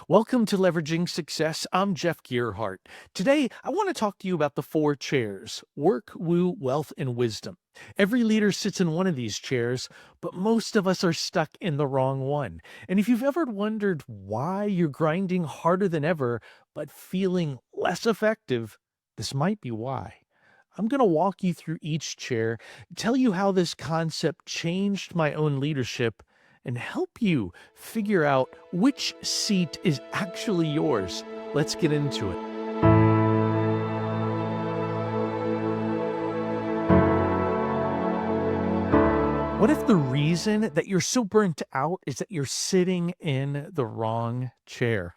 Welcome to Leveraging Success. I'm Jeff Gerhardt. Today, I want to talk to you about the four chairs: work, woo, wealth, and wisdom. Every leader sits in one of these chairs, but most of us are stuck in the wrong one. And if you've ever wondered why you're grinding harder than ever, but feeling less effective, this might be why. I'm going to walk you through each chair, tell you how this concept changed my own leadership, and help you figure out which seat is actually yours. Let's get into it. What if the reason that you're so burnt out is that you're sitting in the wrong chair?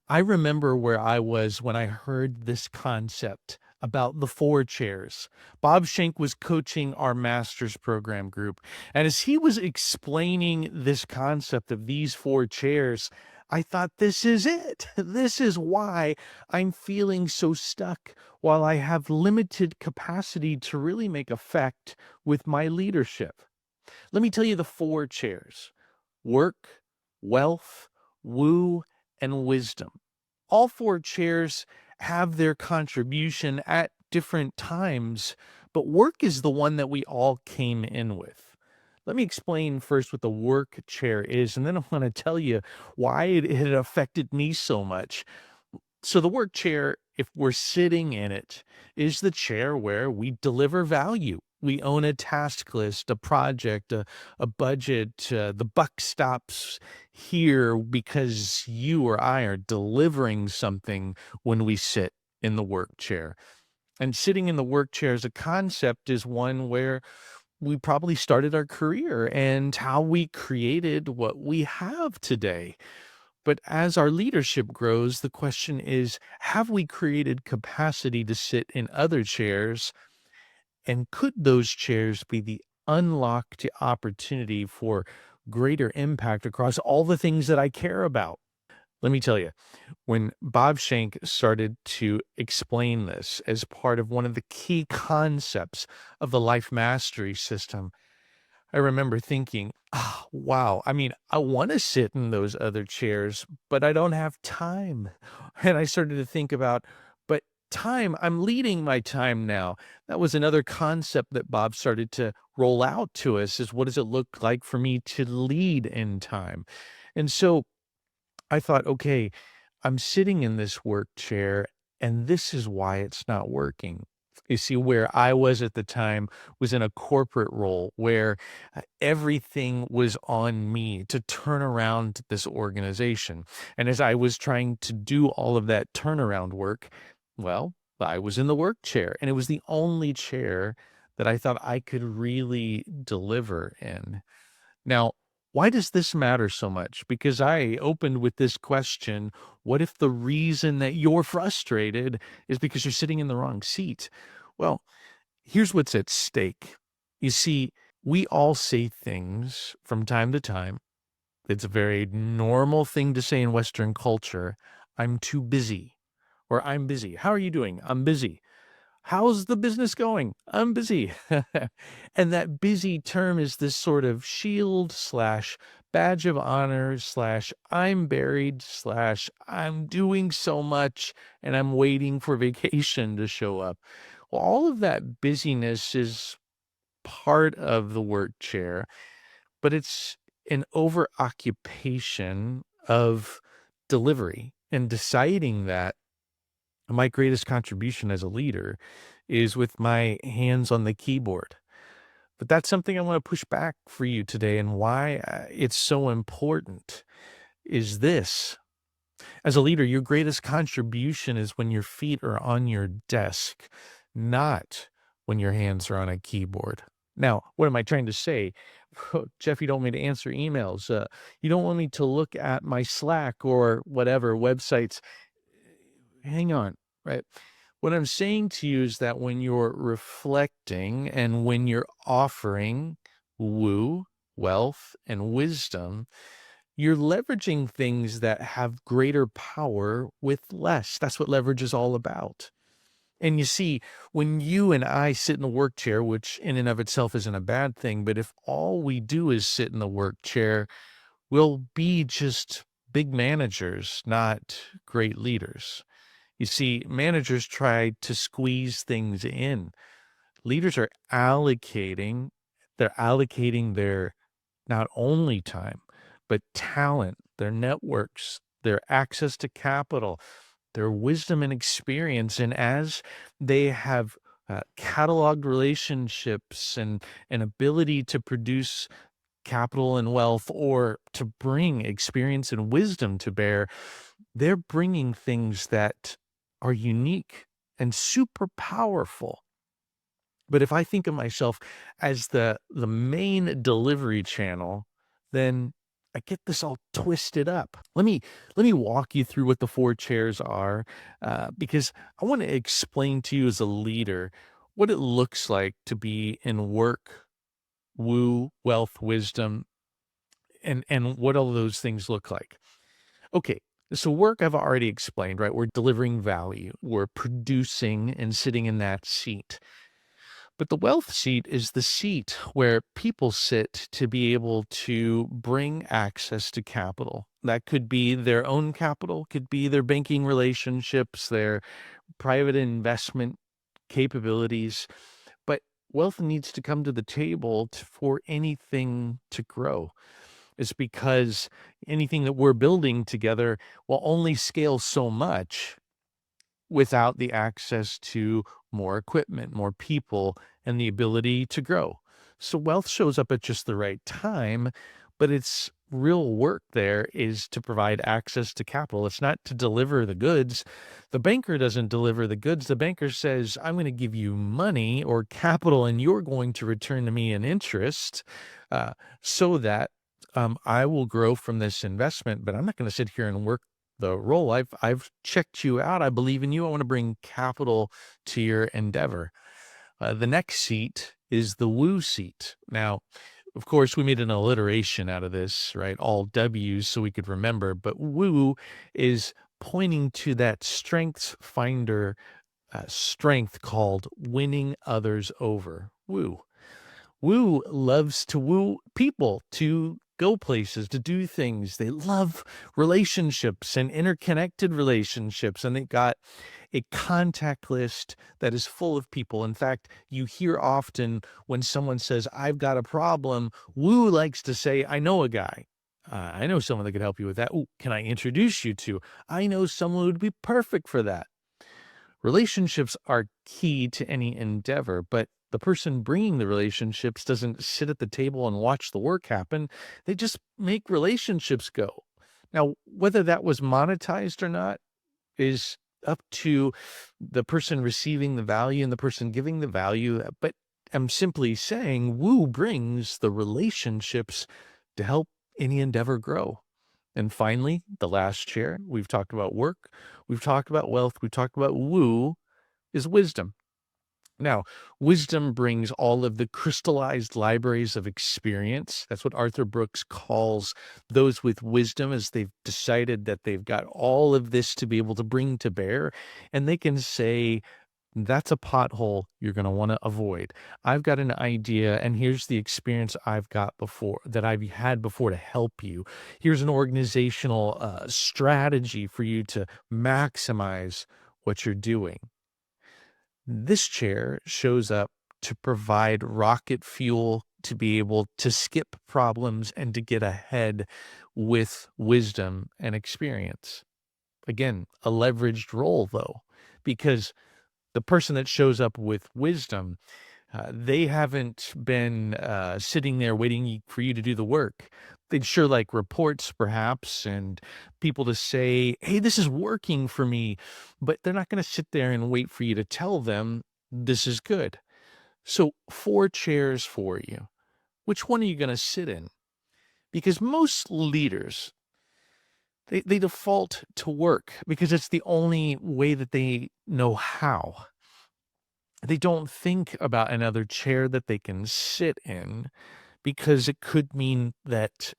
I remember where I was when I heard this concept about the four chairs. Bob Shank was coaching our master's program group. And as he was explaining this concept of these four chairs, I thought, this is it. This is why I'm feeling so stuck while I have limited capacity to really make effect with my leadership. Let me tell you the four chairs: work, wealth, woo, and wisdom. All four chairs have their contribution at different times, but work is the one that we all came in with. Let me explain first what the work chair is, and then I want to tell you why it had affected me so much. So, the work chair, if we're sitting in it, is the chair where we deliver value. We own a task list, a project, a budget. The buck stops here because you or I are delivering something when we sit in the work chair. And sitting in the work chair as a concept is one where we probably started our career and how we created what we have today. But as our leadership grows, the question is, have we created capacity to sit in other chairs? And could those chairs be the unlocked opportunity for greater impact across all the things that I care about? Let me tell you, when Bob Shank started to explain this as part of one of the key concepts of the life mastery system, I remember thinking, oh, wow, I mean, I want to sit in those other chairs, but I don't have time. And I started to think about, but time, I'm leading my time now. That was another concept that Bob started to roll out to us, is what does it look like for me to lead in time? And so I thought, okay, I'm sitting in this work chair, and this is why it's not working. You see, where I was at the time was in a corporate role where everything was on me to turn around this organization. And as I was trying to do all of that turnaround work, well, I was in the work chair, and it was the only chair that I thought I could really deliver in. Now, why does this matter so much? Because I opened with this question: what if the reason that you're frustrated is because you're sitting in the wrong seat? Well, here's what's at stake. You see, we all say things from time to time. It's a very normal thing to say in Western culture. I'm too busy, or I'm busy. How are you doing? I'm busy. How's the business going? I'm busy. And that busy term is this sort of shield slash badge of honor slash I'm buried slash I'm doing so much and I'm waiting for vacation to show up. Well, all of that busyness is part of the work chair, but it's an overoccupation of delivery, and deciding that my greatest contribution as a leader is with my hands on the keyboard. But that's something I want to push back for you today, and why it's so important is this. As a leader, your greatest contribution is when your feet are on your desk, not when your hands are on a keyboard. Now, what am I trying to say? Jeff, you don't want me to answer emails. You don't want me to look at my Slack or whatever websites. Hang on, right? What I'm saying to you is that when you're reflecting and when you're offering woo, wealth, and wisdom, you're leveraging things that have greater power with less. That's what leverage is all about. And you see, when you and I sit in the work chair, which in and of itself isn't a bad thing, but if all we do is sit in the work chair, we'll be just big managers, not great leaders. You see, managers try to squeeze things in. Leaders are they're allocating their not only time, but talent, their networks, their access to capital, their wisdom and experience. And as they have cataloged relationships and an ability to produce capital and wealth or to bring experience and wisdom to bear, they're bringing things that are unique and super powerful. But if I think of myself as the main delivery channel, then I get this all twisted up. Let me walk you through what the 4 chairs are, because I want to explain to you as a leader what it looks like to be in work, woo, wealth, wisdom, and what all those things look like. Okay, so work I've already explained, right? We're delivering value, we're producing and sitting in that seat. But the wealth seat is the seat where people sit to be able to bring access to capital. That could be their own capital, could be their banking relationships, their private investment capabilities. But wealth needs to come to the table for anything to grow. It's because anything that we're building together will only scale so much without the access to more equipment, more people, and the ability to grow. So wealth shows up at just the right time, but its real work there is to provide access to capital. It's not to deliver the goods. The banker doesn't deliver the goods. The banker says, I'm going to give you money or capital, and you're going to return to me an interest uh, so that I will grow from this investment, but I'm not going to sit here and work the role. I've checked you out. I believe in you. I want to bring capital to your endeavor. The next seat is the woo seat. Now, of course, we made an alliteration out of this, right? All W's so we could remember, but woo is pointing to that strengths finder strength called winning others over. Woo. Woo loves to woo people to go places, to do things. They love relationships and interconnected relationships, and they've got a contact list that is full of people. In fact, you hear often when someone says, I've got a problem, Woo likes to say, I know a guy. I know someone that could help you with that. Ooh, can I introduce you to? I know someone who would be perfect for that. Relationships are key to any endeavor, but the person bringing the relationships doesn't sit at the table and watch the work happen. They just make relationships go. Now, whether that was monetized or not is up to the person receiving the value and the person giving the value. But I'm simply saying Woo brings the relationships to help any endeavor grow. And finally, the last chair, we've talked about work, we've talked about wealth, we've talked about woo, is wisdom. Now, wisdom brings all of the crystallized libraries of experience. That's what Arthur Brooks calls those with wisdom, as they've decided that they've got all of this to be able to bring to bear. And they can say, that's a pothole you're going to want to avoid. I've got an idea, and here's the experience I've got before that I've had before to help you. Here's an organizational strategy for you to maximize what you're doing. This chair shows up to provide rocket fuel to be able to skip problems and to get ahead with wisdom and experience. Again, a leveraged role, though, because the person that shows up with wisdom, they haven't been sitting there waiting for you to do the work. They'd sure like reports, perhaps, and people to say, hey, this is working for me. But they're not going to sit there and wait for you to tell them this is good. So, 4 chairs for you. Which one are you going to sit in? Because most leaders, they default to work because it's the only way that they know how. They don't think about another chair that they can sit in because it could mean that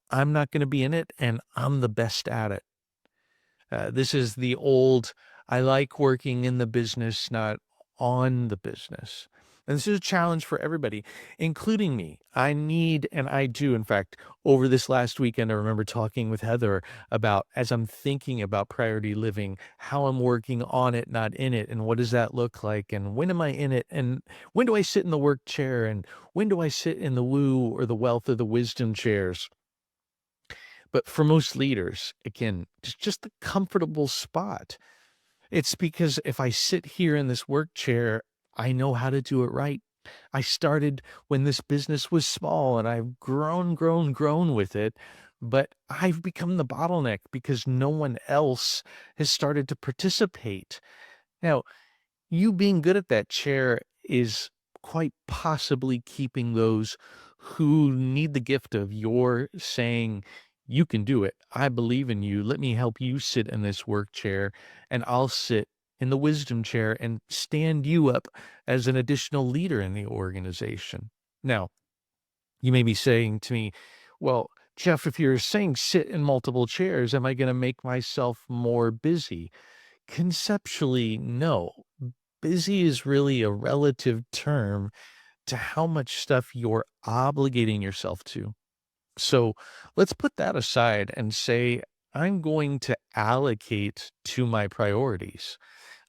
I'm not going to be in it and I'm the best at it. This is the old, I like working in the business, not on the business. And this is a challenge for everybody, including me. I need, and I do, in fact, over this last weekend, I remember talking with Heather about, as I'm thinking about priority living, how I'm working on it, not in it, and what does that look like, and when am I in it, and when do I sit in the work chair, and when do I sit in the woo or the wealth or the wisdom chairs? But for most leaders, again, just the comfortable spot. It's because if I sit here in this work chair, I know how to do it right. I started when this business was small and I've grown with it, but I've become the bottleneck because no one else has started to participate. Now, you being good at that chair is quite possibly keeping those who need the gift of your saying, "You can do it. I believe in you. Let me help you sit in this work chair, and I'll sit in the wisdom chair and stand you up as an additional leader in the organization." Now, you may be saying to me, "Well, Jeff, if you're saying sit in multiple chairs, am I going to make myself more busy?" Conceptually, no. Busy is really a relative term to how much stuff you're obligating yourself to. So let's put that aside and say, I'm going to allocate to my priorities.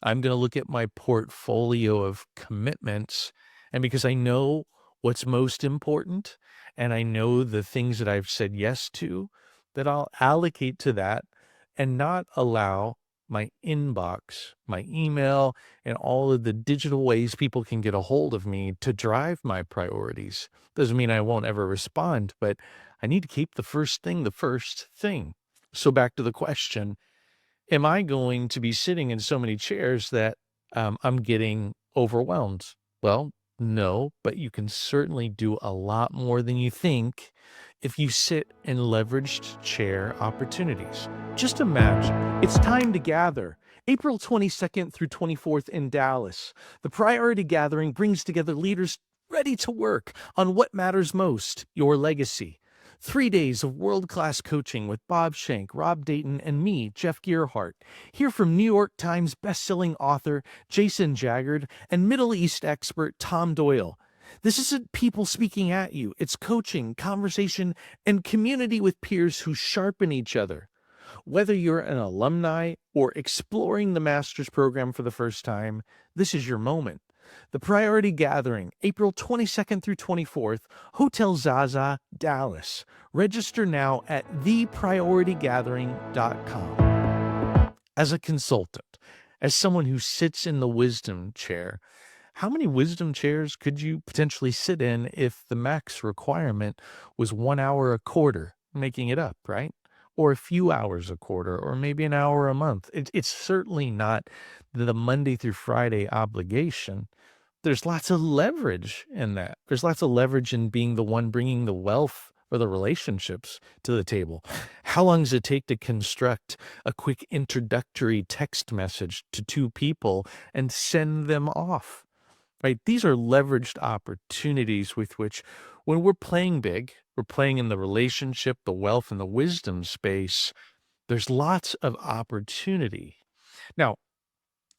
I'm going to look at my portfolio of commitments. And because I know what's most important and I know the things that I've said yes to, that I'll allocate to that and not allow my inbox, my email, and all of the digital ways people can get a hold of me to drive my priorities. Doesn't mean I won't ever respond, but I need to keep the first thing the first thing. So back to the question, am I going to be sitting in so many chairs that I'm getting overwhelmed? Well, no, but you can certainly do a lot more than you think if you sit in leveraged chair opportunities. Just imagine it's time to gather. April 22nd through 24th in Dallas. The Priority Gathering brings together leaders ready to work on what matters most, your legacy. 3 days of world-class coaching with Bob Shank, Rob Dayton, and me, Jeff Gerhardt. Hear from New York Times bestselling author Jason Jaggard and Middle East expert Tom Doyle. This isn't people speaking at you. It's coaching, conversation, and community with peers who sharpen each other. Whether you're an alumni or exploring the master's program for the first time, this is your moment. The Priority Gathering, April 22nd through 24th, Hotel Zaza, Dallas. Register now at theprioritygathering.com. As a consultant, as someone who sits in the wisdom chair, how many wisdom chairs could you potentially sit in if the max requirement was 1 hour a quarter, making it up, right? Or a few hours a quarter, or maybe an hour a month. It's certainly not the Monday through Friday obligation. There's lots of leverage in that. There's lots of leverage in being the one bringing the wealth or the relationships to the table. How long does it take to construct a quick introductory text message to two people and send them off? Right? These are leveraged opportunities with which, when we're playing big, we're playing in the relationship, the wealth, and the wisdom space. There's lots of opportunity. Now,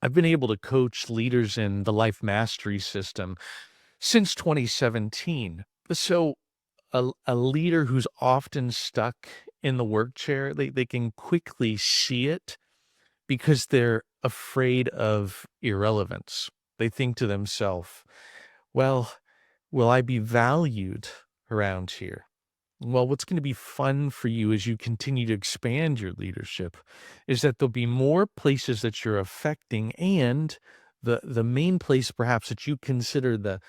I've been able to coach leaders in the life mastery system since 2017. So a leader who's often stuck in the work chair, they can quickly see it because they're afraid of irrelevance. They think to themselves, well, will I be valued around here? Well, what's going to be fun for you as you continue to expand your leadership is that there'll be more places that you're affecting, and the main place perhaps that you consider the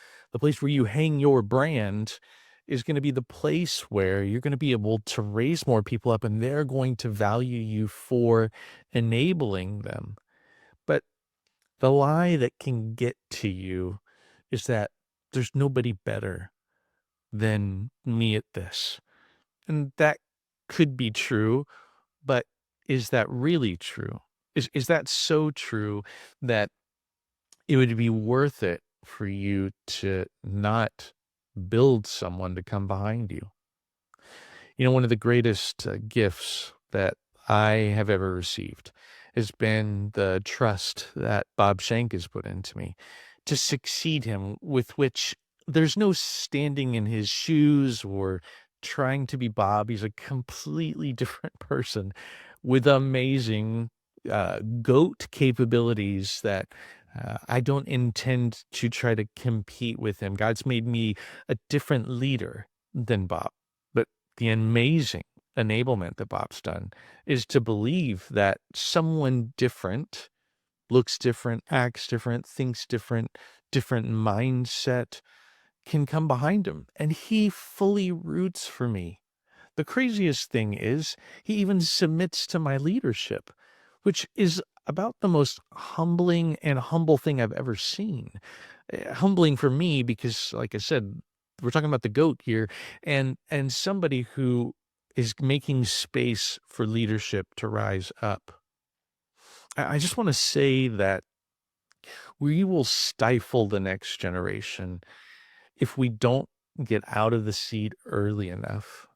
place where you hang your brand is going to be the place where you're going to be able to raise more people up and they're going to value you for enabling them. But the lie that can get to you is that there's nobody better than me at this. And that could be true, but is that really true? Is that so true that it would be worth it for you to not build someone to come behind you? You know, one of the greatest gifts that I have ever received has been the trust that Bob Shank has put into me. to succeed him, with which there's no standing in his shoes or trying to be Bob. He's a completely different person with amazing goat capabilities that I don't intend to try to compete with him. God's made me a different leader than Bob. But the amazing enablement that Bob's done is to believe that someone different looks different, acts different, thinks different, different mindset can come behind him. And he fully roots for me. The craziest thing is he even submits to my leadership, which is about the most humbling and humble thing I've ever seen. Humbling for me because, like I said, we're talking about the goat here, and somebody who is making space for leadership to rise up. I just want to say that we will stifle the next generation if we don't get out of the seat early enough.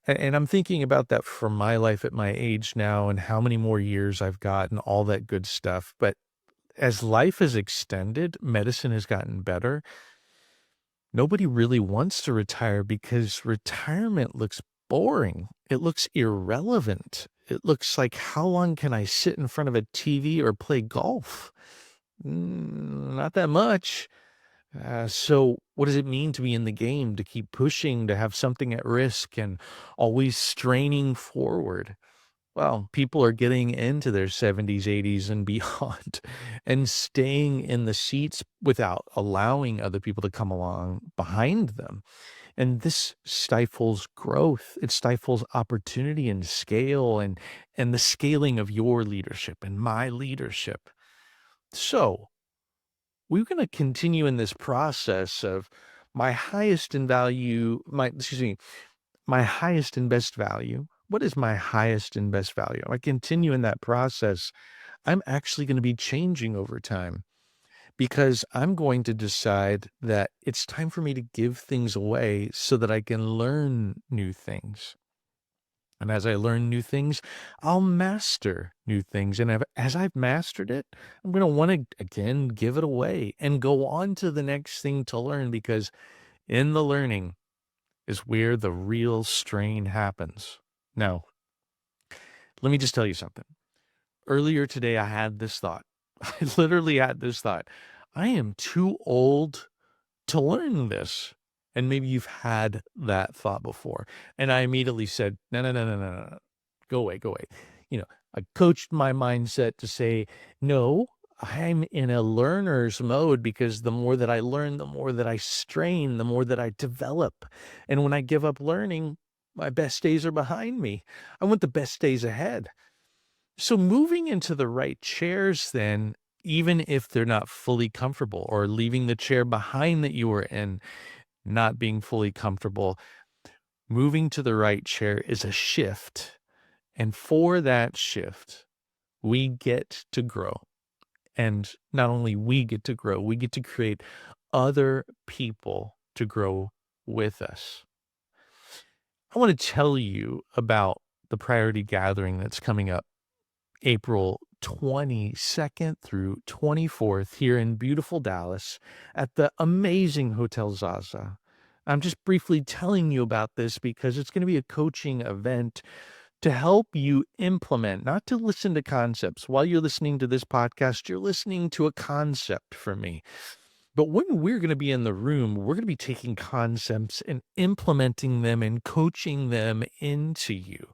And I'm thinking about that for my life at my age now and how many more years I've got and all that good stuff. But as life has extended, medicine has gotten better. Nobody really wants to retire because retirement looks boring. It looks irrelevant. It looks like, how long can I sit in front of a TV or play golf? Not that much. So what does it mean to be in the game, to keep pushing, to have something at risk and always straining forward? Well, people are getting into their 70s, 80s, and beyond and staying in the seats without allowing other people to come along behind them. And this stifles growth. It stifles opportunity and scale and the scaling of your leadership and my leadership. So we're going to continue in this process of my highest and best value. What is my highest and best value? I continue in that process. I'm actually going to be changing over time because I'm going to decide that it's time for me to give things away so that I can learn new things. And as I learn new things, I'll master new things. And as I've mastered it, I'm going to want to again give it away and go on to the next thing to learn, because in the learning is where the real strain happens. Now, let me just tell you something. Earlier today, I had this thought. I literally had this thought. I am too old to learn this. And maybe you've had that thought before. And I immediately said, no, no, no, no, no, no. Go away, go away. I coached my mindset to say, no, I'm in a learner's mode, because the more that I learn, the more that I strain, the more that I develop. And when I give up learning, my best days are behind me. I want the best days ahead. So moving into the right chairs then, even if they're not fully comfortable, or leaving the chair behind that you were in not being fully comfortable, moving to the right chair is a shift. And for that shift, we get to grow. And not only we get to grow, we get to create other people to grow with us. I want to tell you about the priority gathering that's coming up April 22nd through 24th here in beautiful Dallas at the amazing Hotel Zaza. I'm just briefly telling you about this because it's going to be a coaching event to help you implement, not to listen to concepts. While you're listening to this podcast, you're listening to a concept from me. But when we're going to be in the room, we're going to be taking concepts and implementing them and coaching them into you.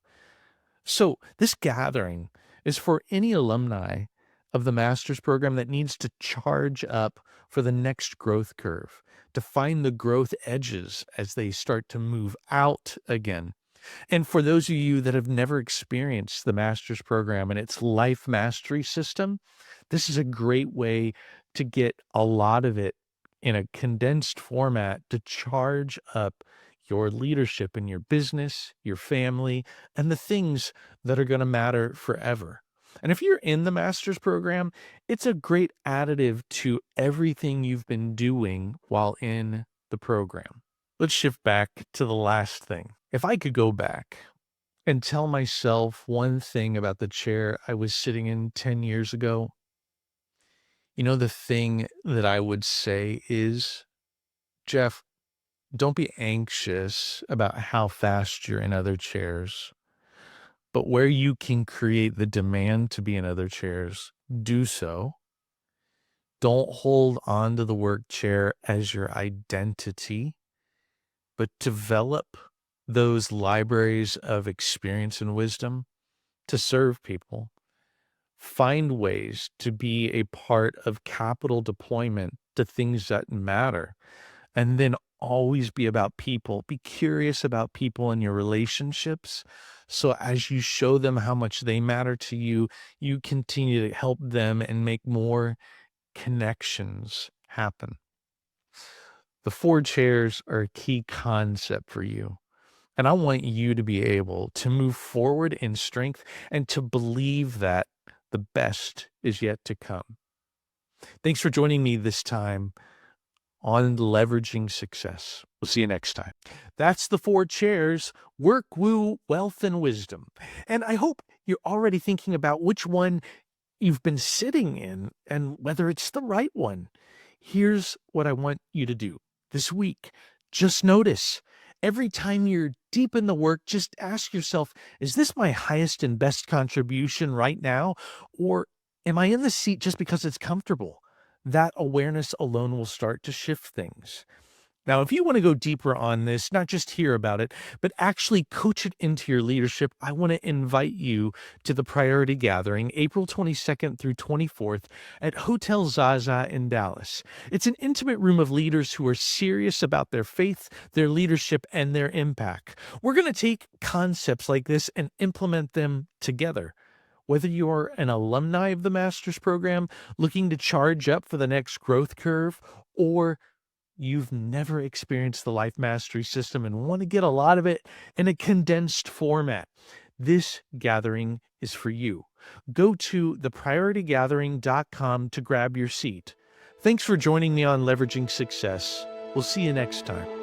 So this gathering is for any alumni of the master's program that needs to charge up for the next growth curve, to find the growth edges as they start to move out again. And for those of you that have never experienced the master's program and its life mastery system, this is a great way to get a lot of it in a condensed format to charge up your leadership in your business, your family, and the things that are going to matter forever. And if you're in the master's program, it's a great additive to everything you've been doing while in the program. Let's shift back to the last thing. If I could go back and tell myself one thing about the chair I was sitting in 10 years ago, The thing that I would say is, Jeff, don't be anxious about how fast you're in other chairs, but where you can create the demand to be in other chairs, do so. Don't hold on to the work chair as your identity, but develop those libraries of experience and wisdom to serve people. Find ways to be a part of capital deployment to things that matter. And then always be about people. Be curious about people and your relationships. So as you show them how much they matter to you, you continue to help them and make more connections happen. The 4 chairs are a key concept for you. And I want you to be able to move forward in strength and to believe that the best is yet to come. Thanks for joining me this time on Leveraging Success. We'll see you next time. That's the 4 chairs: work, woo, wealth, and wisdom. And I hope you're already thinking about which one you've been sitting in and whether it's the right one. Here's what I want you to do this week. Just notice every time you're deep in the work, just ask yourself, is this my highest and best contribution right now? Or am I in the seat just because it's comfortable? That awareness alone will start to shift things. Now, if you want to go deeper on this, not just hear about it, but actually coach it into your leadership, I want to invite you to the Priority Gathering, April 22nd through 24th at Hotel Zaza in Dallas. It's an intimate room of leaders who are serious about their faith, their leadership, and their impact. We're going to take concepts like this and implement them together. Whether you're an alumni of the master's program looking to charge up for the next growth curve, or you've never experienced the Life Mastery System and want to get a lot of it in a condensed format, this gathering is for you. Go to theprioritygathering.com to grab your seat. Thanks for joining me on Leveraging Success. We'll see you next time.